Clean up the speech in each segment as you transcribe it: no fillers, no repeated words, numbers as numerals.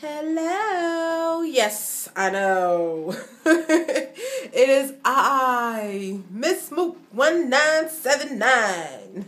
Hello. Yes, I know. It is I, Miss Mook 1979.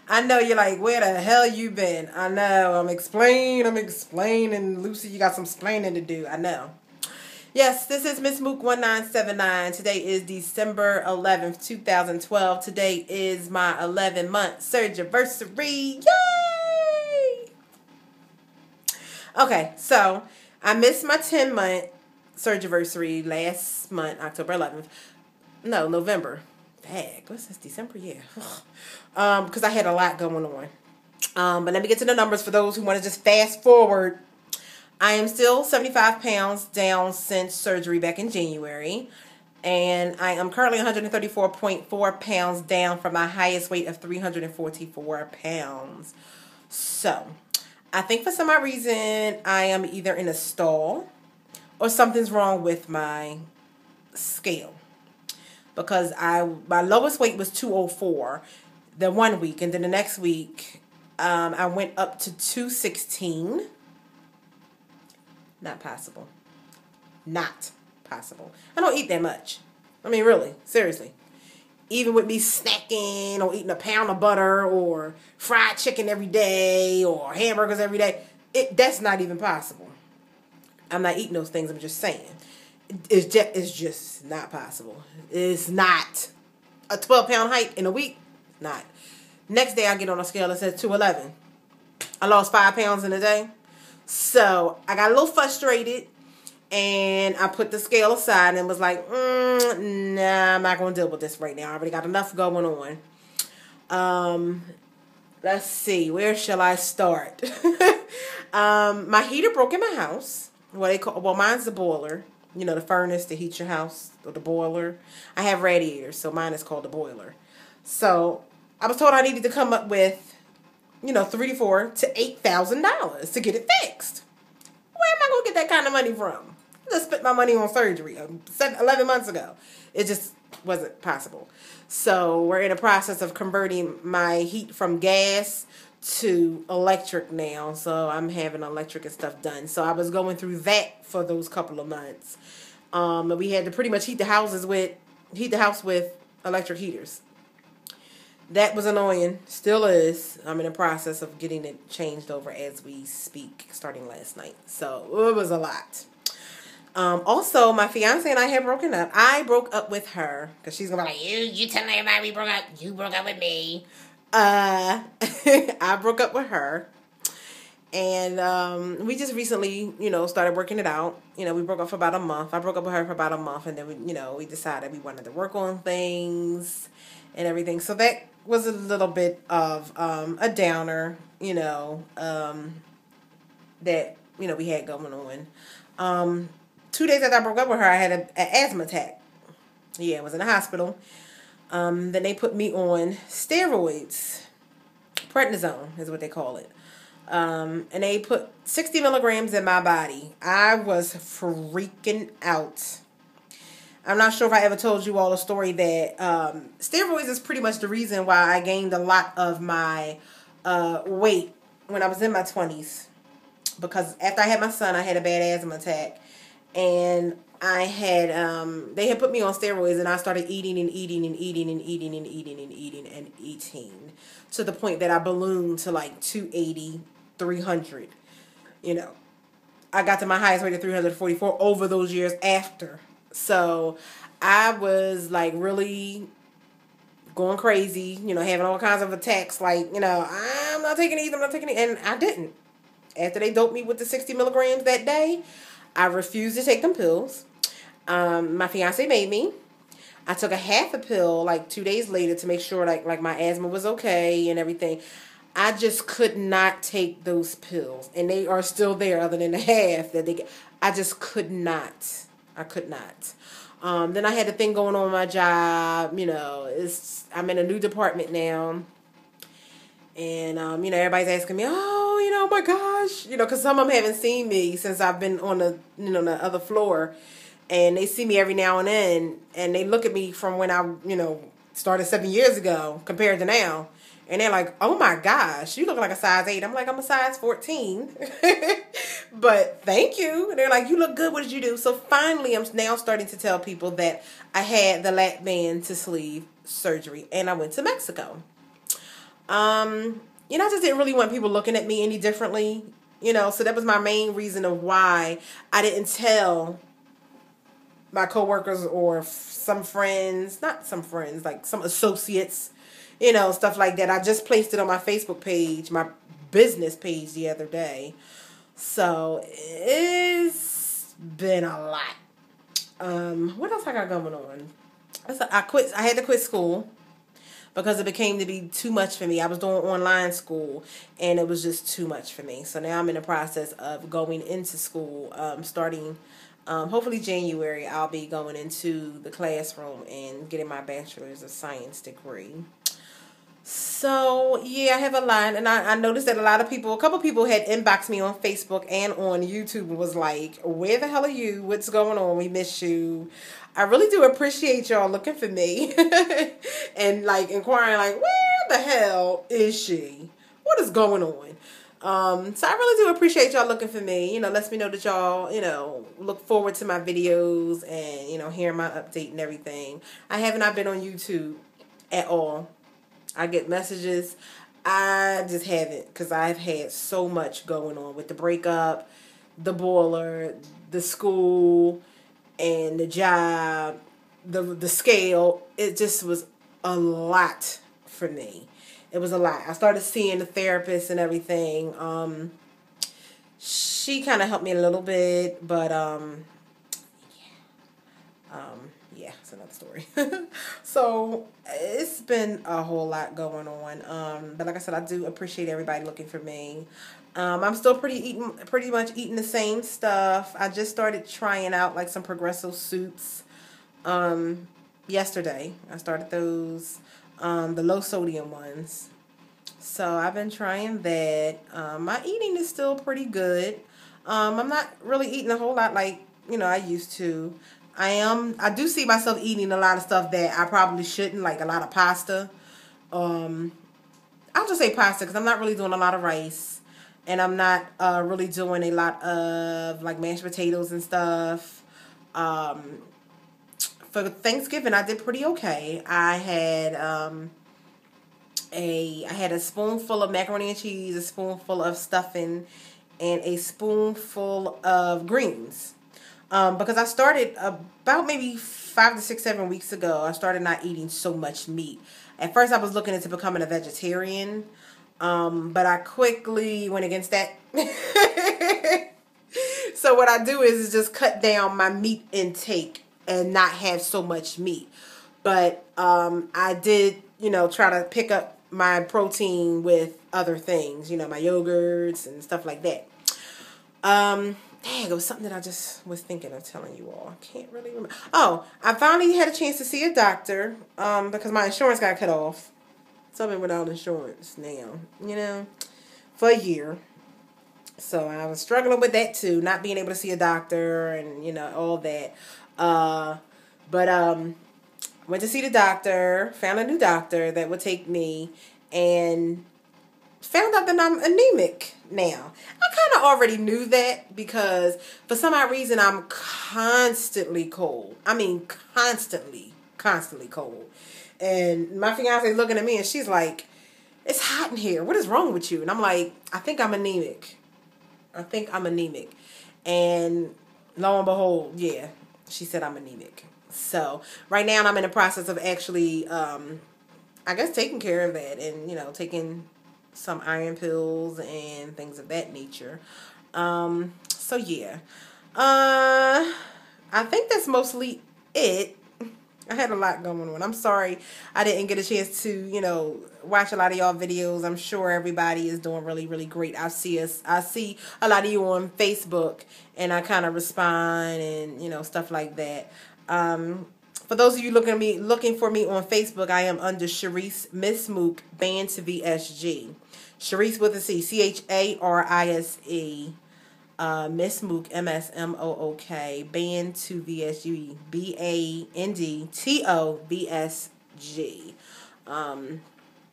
I know you're like, where the hell you been? I know. I'm explaining. Lucy, you got some explaining to do. I know. Yes, this is Miss Mook 1979. Today is December 11th, 2012. Today is my 11-month Surgiversary. Yay! Okay, so I missed my 10-month Surgiversary last month, October 11th. No, November. Dang, what's this? December? Yeah. Because I had a lot going on. But let me get to the numbers for those who want to just fast forward. I am still 75 pounds down since surgery back in January. And I am currently 134.4 pounds down from my highest weight of 344 pounds. So, I think for some odd reason, I am either in a stall or something's wrong with my scale. Because my lowest weight was 204 the 1 week. And then the next week, I went up to 216. Not possible. Not possible. I don't eat that much. I mean, really, seriously. Even with me snacking or eating a pound of butter or fried chicken every day or hamburgers every day, that's not even possible. I'm not eating those things. I'm just saying. It's just not possible. It's not. A 12-pound hike in a week? Not. Next day I get on a scale that says 211. I lost 5 pounds in a day. So I got a little frustrated and I put the scale aside and was like, nah, I'm not going to deal with this right now. I already got enough going on. Let's see. Where shall I start? My heater broke in my house. Well, mine's the boiler. You know, the furnace that heats your house, or the boiler. I have radiators, so mine is called the boiler. So I was told I needed to come up with, $3,400 to $8,000 to get it fixed. Where am I going to get that kind of money from? I just spent my money on surgery 11 months ago. It just wasn't possible. So we're in the process of converting my heat from gas to electric now. So I'm having electric and stuff done. So I was going through that for those couple of months. And we had to pretty much heat the house with electric heaters. That was annoying. Still is. I'm in the process of getting it changed over as we speak, starting last night. So it was a lot. Also, my fiance and I had broken up. I broke up with her because she's gonna be like, you telling everybody we broke up. You broke up with me. I broke up with her, and we just recently, started working it out. We broke up for about a month. I broke up with her for about a month, and then we decided we wanted to work on things and everything. So that was a little bit of a downer, that we had going on. 2 days after I broke up with her, I had an asthma attack. Yeah, I was in the hospital. Then they put me on steroids. Prednisone is what they call it. And they put 60 milligrams in my body. I was freaking out. I'm not sure if I ever told you all a story that steroids is pretty much the reason why I gained a lot of my weight when I was in my 20s. Because after I had my son, I had a bad asthma attack. And I had, they had put me on steroids and I started eating to the point that I ballooned to like 280, 300. I got to my highest weight of 344 over those years after. So I was like really going crazy, having all kinds of attacks like, I'm not taking these, and I didn't. After they doped me with the 60 milligrams that day, I refused to take them pills. My fiance made me. I took a half a pill like 2 days later to make sure like my asthma was okay and everything. I just could not take those pills. And they are still there other than the half that they get. I just could not. I could not. Then I had the thing going on with my job. I'm in a new department now. And, everybody's asking me, oh my gosh, because some of them haven't seen me since I've been on the other floor. And they see me every now and then. And they look at me from when I, started 7 years ago compared to now. And they're like, oh my gosh, you look like a size 8. I'm like, I'm a size 14. But thank you. And they're like, you look good. What did you do? So finally, I'm now starting to tell people that I had the lat band to sleeve surgery, and I went to Mexico. I just didn't really want people looking at me any differently, so that was my main reason of why I didn't tell my coworkers or some friends, not some friends, like some associates, stuff like that. I just placed it on my Facebook page, my business page the other day. So it's been a lot. What else I got going on? I had to quit school because it became to be too much for me. I was doing online school, and it was just too much for me. So now I'm in the process of going into school, starting, hopefully January, I'll be going into the classroom and getting my bachelor's of science degree. So, yeah, I have a line, and I noticed that a couple people had inboxed me on Facebook and on YouTube and was like, where the hell are you? What's going on? We miss you. I really do appreciate y'all looking for me and, like, inquiring, like, where the hell is she? What is going on? So I really do appreciate y'all looking for me. Lets me know that y'all, look forward to my videos and, hearing my update and everything. I have not been on YouTube at all. I get messages. I just haven't, because I've had so much going on with the breakup, the boiler, the school, and the job, the scale. It just was a lot for me. It was a lot. I started seeing the therapist and everything. She kind of helped me a little bit, but yeah, it's another story. So it's been a whole lot going on. But like I said, I do appreciate everybody looking for me. I'm still pretty much eating the same stuff. I just started trying out like some Progresso soups. Yesterday I started those, the low sodium ones. So I've been trying that. My eating is still pretty good. I'm not really eating a whole lot like I used to. I do see myself eating a lot of stuff that I probably shouldn't, like a lot of pasta. I'll just say pasta because I'm not really doing a lot of rice. And I'm not really doing a lot of like mashed potatoes and stuff. For Thanksgiving, I did pretty okay. I had a spoonful of macaroni and cheese, a spoonful of stuffing, and a spoonful of greens. Because I started about maybe 5 to 6, 7 weeks ago, I started not eating so much meat. At first, I was looking into becoming a vegetarian, but I quickly went against that. So what I do is just cut down my meat intake and not have so much meat. But I did, try to pick up my protein with other things, my yogurts and stuff like that. Dang, it was something that I just was thinking of telling you all. I can't really remember. Oh, I finally had a chance to see a doctor because my insurance got cut off. So I've been without insurance now, for a year. So I was struggling with that too, not being able to see a doctor and, all that. But went to see the doctor, found a new doctor that would take me, and found out that I'm anemic now. I kind of already knew that because for some odd reason I'm constantly cold. I mean, constantly cold. And my fiance is looking at me and she's like, it's hot in here. What is wrong with you? And I'm like, I think I'm anemic. And lo and behold, yeah, she said I'm anemic. So right now I'm in the process of actually, I guess, taking care of that and, taking some iron pills and things of that nature. So yeah. I think that's mostly it. I had a lot going on. I'm sorry I didn't get a chance to, watch a lot of y'all videos. I'm sure everybody is doing really, really great. I see a lot of you on Facebook and I kind of respond and, stuff like that. For those of you looking for me on Facebook, I am under Sharice Miss Mook Band to VSG. Sharice with a C, Charise, Miss Mook, MSMOOK, Band to VSG, BANDTOVSG.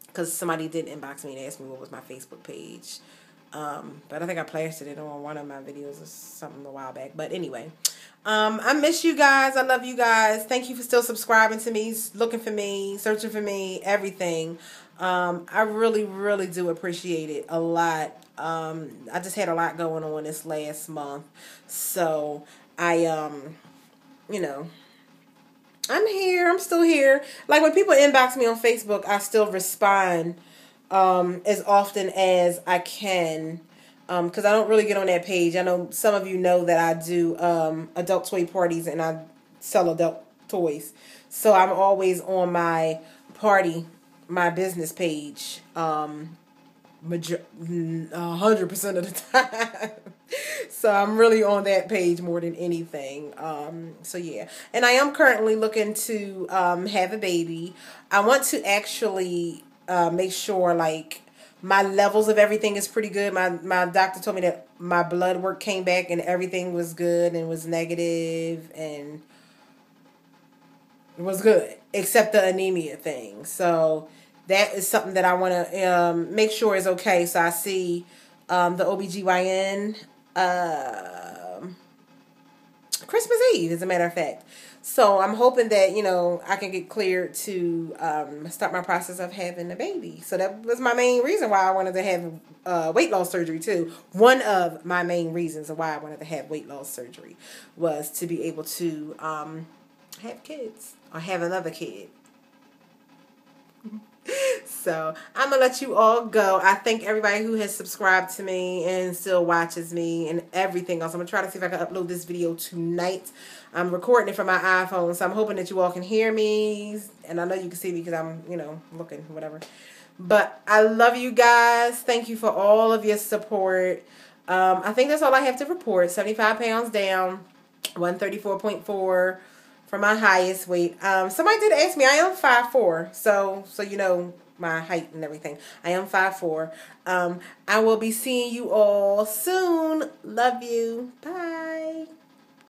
Because somebody did inbox me and ask me what was my Facebook page. But I think I plastered it on one of my videos or something a while back. But anyway, I miss you guys. I love you guys. Thank you for still subscribing to me, looking for me, searching for me, everything. I really, really do appreciate it a lot. I just had a lot going on this last month. So you know, I'm here. I'm still here. Like when people inbox me on Facebook, I still respond as often as I can, because I don't really get on that page. I know some of you know that I do adult toy parties and I sell adult toys. So I'm always on my business page 100% of the time. So I'm really on that page more than anything. So yeah. And I am currently looking to have a baby. I want to actually make sure like my levels of everything is pretty good. My doctor told me that my blood work came back and everything was good and was negative and it was good except the anemia thing. So that is something that I want to make sure is okay. So I see the OBGYN Christmas Eve, as a matter of fact. So I'm hoping that, you know, I can get cleared to start my process of having a baby. So that was my main reason why I wanted to have weight loss surgery too. One of my main reasons of why I wanted to have weight loss surgery was to be able to have kids or have another kid. So I'm gonna let you all go. I thank everybody who has subscribed to me and still watches me and everything else. I'm gonna try to see if I can upload this video tonight. I'm recording it from my iPhone, so I'm hoping that you all can hear me, and I know you can see me because I'm, you know, looking, whatever. But I love you guys. Thank you for all of your support. I think that's all I have to report. 75 pounds down, 134.4 for my highest weight. Somebody did ask me. I am 5'4", so you know my height and everything. I am 5'4". I will be seeing you all soon. Love you. Bye.